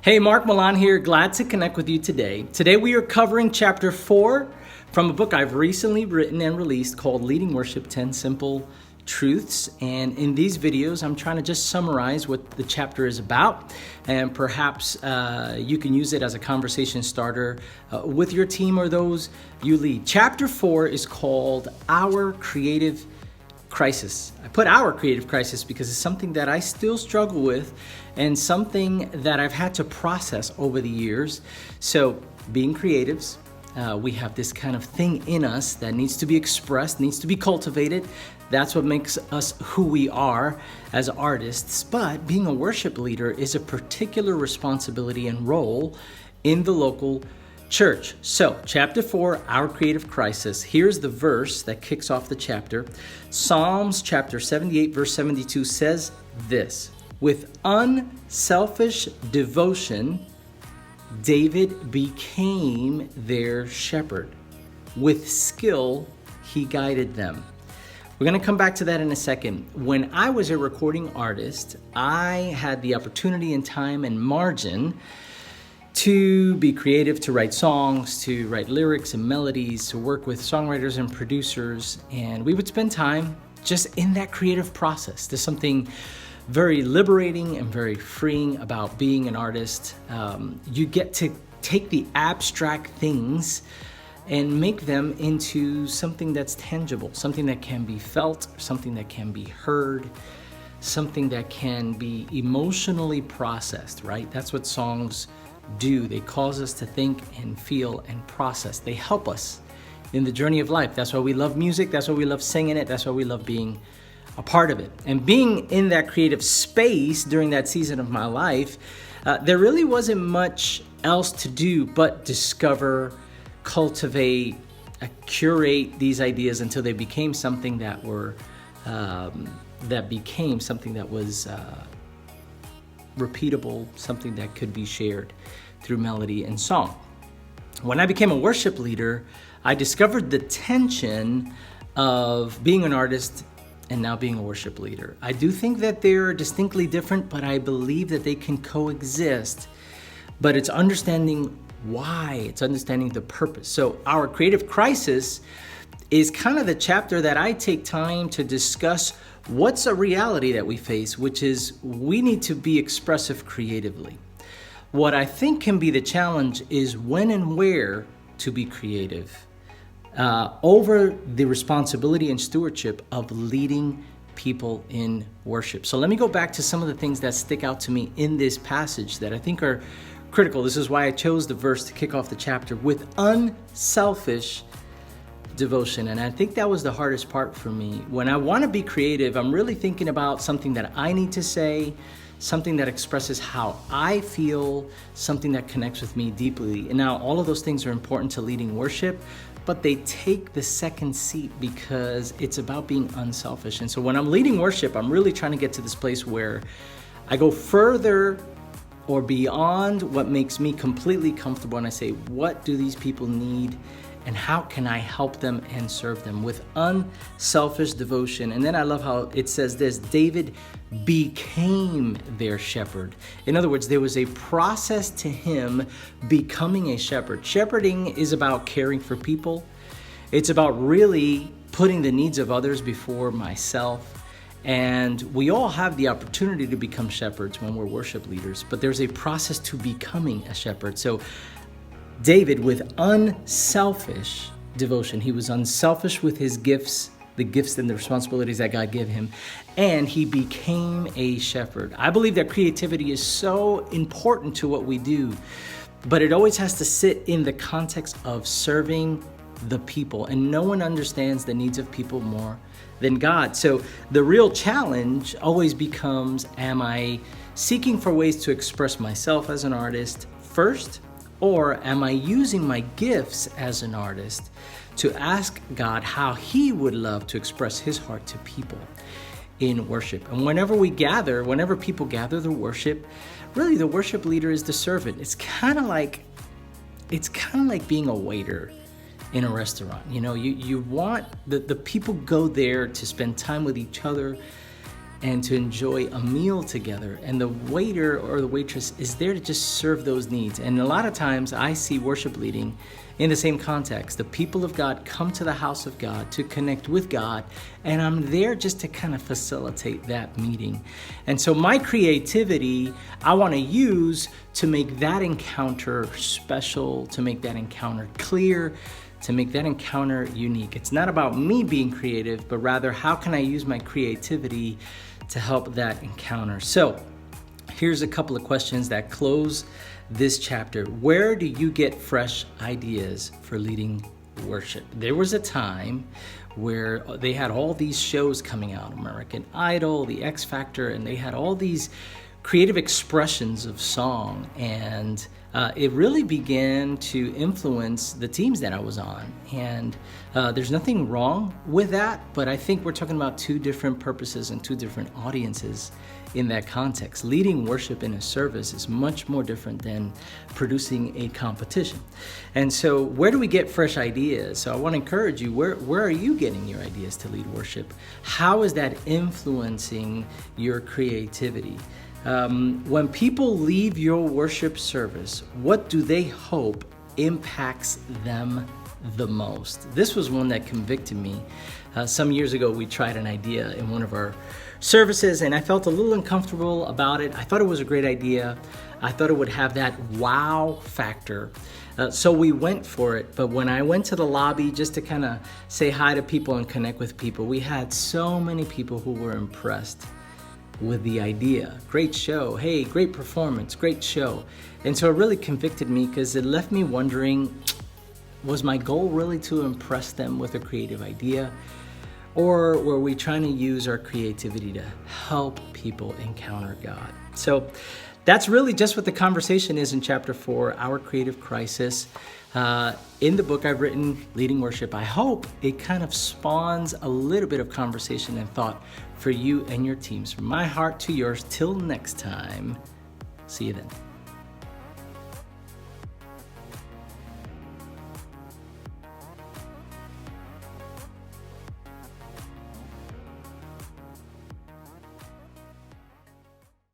Hey, Marc Millan here. Glad to connect with you today. Today we are covering chapter 4 from a book I've recently written and released called Leading Worship 10 Simple Truths. And in these videos, I'm trying to just summarize what the chapter is about. And perhaps you can use it as a conversation starter with your team or those you lead. Chapter 4 is called Our Creative Crisis. I put our creative crisis because it's something that I still struggle with and something that I've had to process over the years. So being creatives, we have this kind of thing in us that needs to be expressed, needs to be cultivated. That's what makes us who we are as artists. But being a worship leader is a particular responsibility and role in the local church. So, chapter 4, Our Creative Crisis. Here's the verse that kicks off the chapter. Psalms chapter 78, verse 72 says this: "With unselfish devotion, David became their shepherd. With skill, he guided them." We're going to come back to that in a second. When I was a recording artist, I had the opportunity and time and margin to be creative, to write songs, to write lyrics and melodies, to work with songwriters and producers. And we would spend time just in that creative process. There's something very liberating and very freeing about being an artist. You get to take the abstract things and make them into something that's tangible, something that can be felt, something that can be heard, something that can be emotionally processed, right? That's what songs do. They cause us to think and feel and process. They help us in the journey of life. That's why we love music. That's why we love singing it. That's why we love being a part of it. And being in that creative space during that season of my life, there really wasn't much else to do but discover, cultivate, curate these ideas until they became something that were repeatable, something that could be shared through melody and song. When I became a worship leader, I discovered the tension of being an artist and now being a worship leader. I do think that they're distinctly different, but I believe that they can coexist. But it's understanding why, it's understanding the purpose. So Our Creative Crisis is kind of the chapter that I take time to discuss what's a reality that we face, which is we need to be expressive creatively. What I think can be the challenge is when and where to be creative over the responsibility and stewardship of leading people in worship. So let me go back to some of the things that stick out to me in this passage that I think are critical. This is why I chose the verse to kick off the chapter: with unselfish devotion. And I think that was the hardest part for me. When I want to be creative, I'm really thinking about something that I need to say, something that expresses how I feel, something that connects with me deeply. And now all of those things are important to leading worship, but they take the second seat because it's about being unselfish. And so when I'm leading worship, I'm really trying to get to this place where I go further or beyond what makes me completely comfortable, and I say, what do these people need? And how can I help them and serve them with unselfish devotion? And then I love how it says this: David became their shepherd. In other words, there was a process to him becoming a shepherd. Shepherding is about caring for people. It's about really putting the needs of others before myself. And we all have the opportunity to become shepherds when we're worship leaders, but there's a process to becoming a shepherd. So David, with unselfish devotion, he was unselfish with his gifts, the gifts and the responsibilities that God gave him, and he became a shepherd. I believe that creativity is so important to what we do, but it always has to sit in the context of serving the people, and no one understands the needs of people more than God. So the real challenge always becomes, am I seeking for ways to express myself as an artist first? Or am I using my gifts as an artist to ask God how He would love to express His heart to people in worship? And whenever people gather to worship, really the worship leader is the servant. It's kind of like being a waiter in a restaurant. You know, you want the people go there to spend time with each other, and to enjoy a meal together. And the waiter or the waitress is there to just serve those needs. And a lot of times I see worship leading in the same context. The people of God come to the house of God to connect with God, and I'm there just to kind of facilitate that meeting. And so my creativity, I want to use to make that encounter special, to make that encounter clear, to make that encounter unique. It's not about me being creative, but rather how can I use my creativity to help that encounter? So here's a couple of questions that close this chapter. Where do you get fresh ideas for leading worship? There was a time where they had all these shows coming out, American Idol, the X Factor, and they had all these creative expressions of song, and it really began to influence the teams that I was on. And there's nothing wrong with that, but I think we're talking about two different purposes and two different audiences in that context. Leading worship in a service is much more different than producing a competition. And so where do we get fresh ideas? So I want to encourage you, where are you getting your ideas to lead worship? How is that influencing your creativity? When people leave your worship service, what do they hope impacts them the most? This was one that convicted me. Some years ago, we tried an idea in one of our services, and I felt a little uncomfortable about it. I thought it was a great idea. I thought it would have that wow factor. So we went for it. But when I went to the lobby just to kind of say hi to people and connect with people, we had so many people who were impressed with the idea. Great show. Hey, great performance, great show. And so it really convicted me because it left me wondering, was my goal really to impress them with a creative idea? Or were we trying to use our creativity to help people encounter God? So that's really just what the conversation is in chapter 4, Our Creative Crisis. In the book I've written, Leading Worship, I hope it kind of spawns a little bit of conversation and thought for you and your teams. From my heart to yours, till next time, see you then.